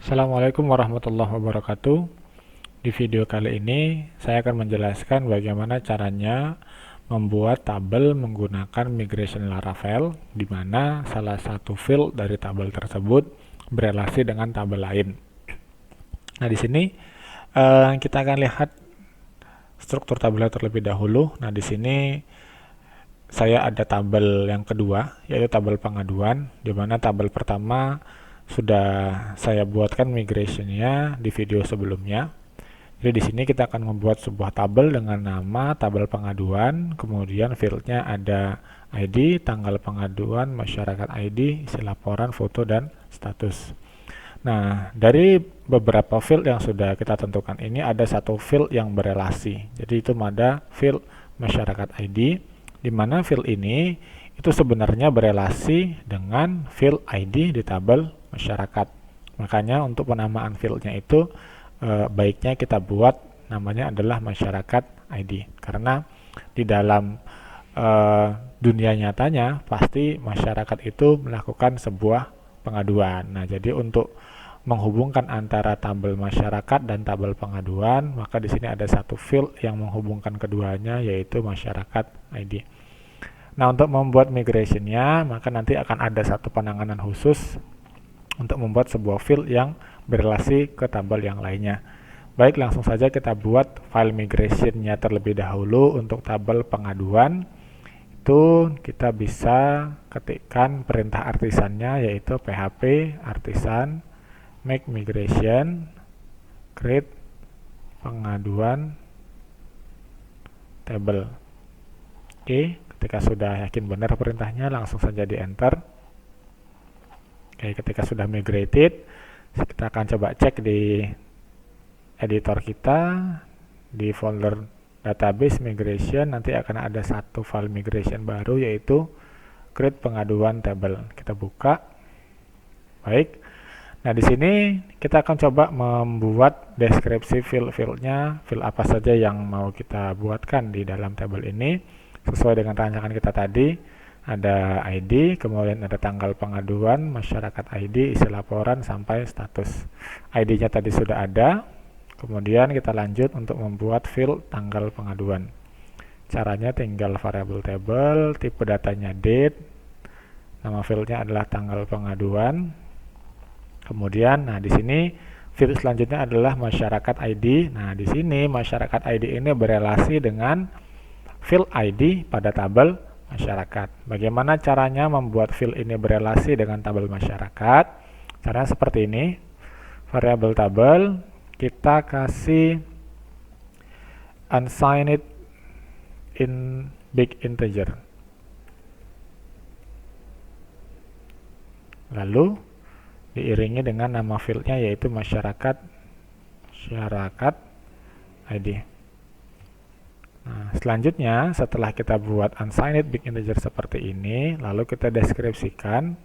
Assalamualaikum warahmatullahi wabarakatuh. Di video kali ini saya akan menjelaskan bagaimana caranya membuat tabel menggunakan migration Laravel, di mana salah satu field dari tabel tersebut berelasi dengan tabel lain. Nah, di sini kita akan lihat struktur tabel terlebih dahulu. Nah, di sini saya ada tabel yang kedua, yaitu tabel pengaduan, di mana tabel pertama sudah saya buatkan migrationnya di video sebelumnya. Jadi di sini kita akan membuat sebuah tabel dengan nama tabel pengaduan, kemudian fieldnya ada ID, tanggal pengaduan, masyarakat ID, isi laporan, foto, dan status. Nah, dari beberapa field yang sudah kita tentukan ini ada satu field yang berelasi. Jadi itu ada field masyarakat ID, di mana field ini itu sebenarnya berelasi dengan field ID di tabel masyarakat. Makanya untuk penamaan fieldnya itu baiknya kita buat namanya adalah masyarakat ID, karena di dalam dunia nyatanya pasti masyarakat itu melakukan sebuah pengaduan. Nah, jadi untuk menghubungkan antara tabel masyarakat dan tabel pengaduan, maka di sini ada satu field yang menghubungkan keduanya, yaitu masyarakat ID. Nah, untuk membuat migrationnya, maka nanti akan ada satu penanganan khusus untuk membuat sebuah field yang berelasi ke tabel yang lainnya. Baik, langsung saja kita buat file migrationnya terlebih dahulu. Untuk tabel pengaduan, itu kita bisa ketikkan perintah artisannya, yaitu php artisan make migration create pengaduan table. Oke, ketika sudah yakin benar perintahnya, langsung saja di enter. Oke, ketika sudah migrated, kita akan coba cek di editor kita, di folder database migration, nanti akan ada satu file migration baru, yaitu create pengaduan table. Kita buka. Baik. Nah, di sini kita akan coba membuat deskripsi field-fieldnya, field apa saja yang mau kita buatkan di dalam tabel ini, sesuai dengan rancangan kita tadi. Ada ID, kemudian ada tanggal pengaduan, masyarakat ID, isi laporan, sampai status. ID-nya tadi sudah ada. Kemudian kita lanjut untuk membuat field tanggal pengaduan. Caranya tinggal variable table, tipe datanya date, nama fieldnya adalah tanggal pengaduan. Kemudian, nah di sini field selanjutnya adalah masyarakat ID. Nah, di sini masyarakat ID ini berelasi dengan field ID pada tabel masyarakat. Bagaimana caranya membuat field ini berelasi dengan tabel masyarakat? Caranya seperti ini. Variable tabel, kita kasih unsigned in big integer. Lalu diiringi dengan nama fieldnya, yaitu masyarakat ID. Nah, selanjutnya setelah kita buat unsigned big integer seperti ini, lalu kita deskripsikan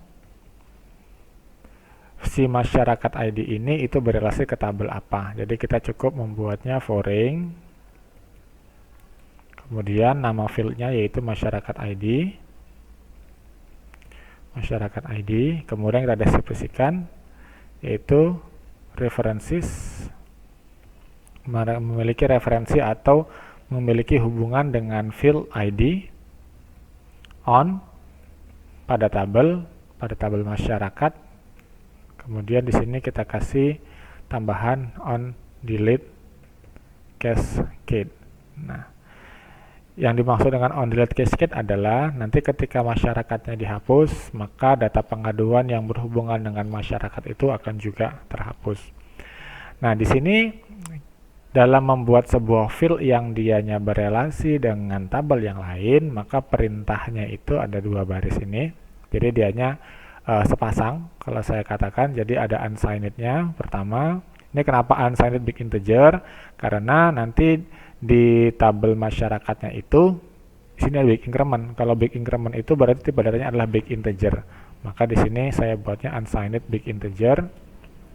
si masyarakat ID ini itu berelasi ke tabel apa. Jadi kita cukup membuatnya foreign, kemudian nama fieldnya yaitu masyarakat ID, kemudian kita deskripsikan yaitu references, memiliki referensi atau memiliki hubungan dengan field ID on pada tabel masyarakat. Kemudian di sini kita kasih tambahan on delete cascade. Nah, yang dimaksud dengan on delete cascade adalah nanti ketika masyarakatnya dihapus, maka data pengaduan yang berhubungan dengan masyarakat itu akan juga terhapus. Nah, di sini dalam membuat sebuah field yang dianya berelasi dengan tabel yang lain, maka perintahnya itu ada dua baris ini. Jadi dianya sepasang kalau saya katakan. Jadi ada unsigned-nya pertama. Ini kenapa unsigned big integer? Karena nanti di tabel masyarakatnya itu di sini ada big increment. Kalau big increment itu berarti tipe datanya adalah big integer. Maka di sini saya buatnya unsigned big integer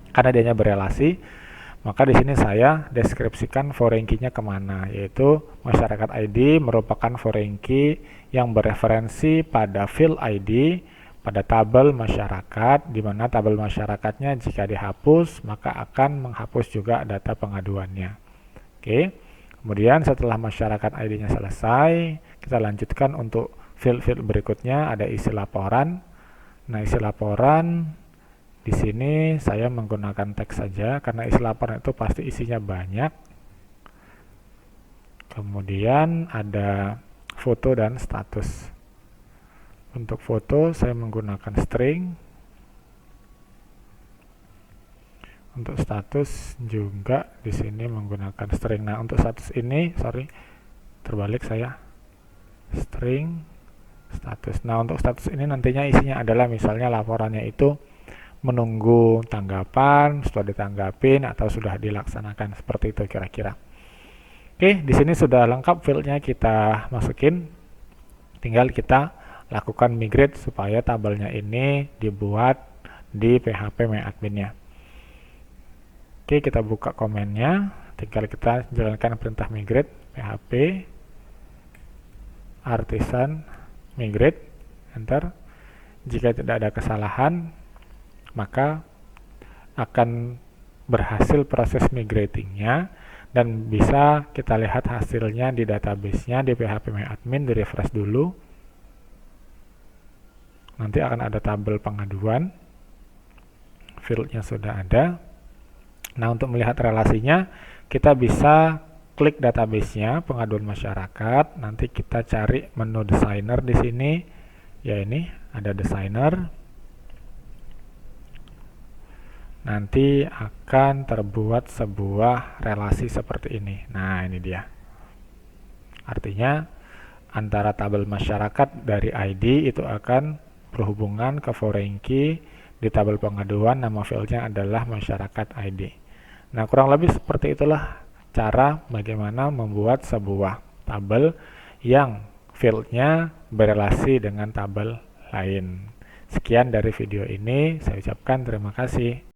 karena dianya berelasi. Maka di sini saya deskripsikan foreign key-nya kemana, yaitu masyarakat ID merupakan foreign key yang bereferensi pada field ID pada tabel masyarakat, di mana tabel masyarakatnya jika dihapus maka akan menghapus juga data pengaduannya. Oke, kemudian setelah masyarakat ID-nya selesai, kita lanjutkan untuk field-field berikutnya. Ada isi laporan. Nah, isi laporan di sini saya menggunakan teks saja karena isi laporan itu pasti isinya banyak. Kemudian ada foto dan status. Untuk foto saya menggunakan string. Untuk status juga di sini menggunakan string. Nah, untuk status ini, terbalik saya. String status. Nah, untuk status ini nantinya isinya adalah misalnya laporannya itu menunggu tanggapan, sudah ditanggapin atau sudah dilaksanakan, seperti itu kira-kira. Oke, di sini sudah lengkap fieldnya kita masukin. Tinggal kita lakukan migrate supaya tabelnya ini dibuat di PHP MyAdmin-nya. Oke, kita buka komennya. Tinggal kita jalankan perintah migrate PHP artisan migrate, enter. Jika tidak ada kesalahan, maka akan berhasil proses migratingnya dan bisa kita lihat hasilnya di database-nya di PHP MyAdmin. Di refresh dulu. Nanti akan ada tabel pengaduan, fieldnya sudah ada. Nah, untuk melihat relasinya, kita bisa klik database-nya pengaduan masyarakat. Nanti kita cari menu designer di sini. Ya, ini ada designer. Nanti akan terbuat sebuah relasi seperti ini. Nah, ini dia. Artinya antara tabel masyarakat dari ID itu akan berhubungan ke foreign key. Di tabel pengaduan nama fieldnya adalah masyarakat ID. Nah, kurang lebih seperti itulah cara bagaimana membuat sebuah tabel yang fieldnya berelasi dengan tabel lain. Sekian dari video ini, saya ucapkan terima kasih.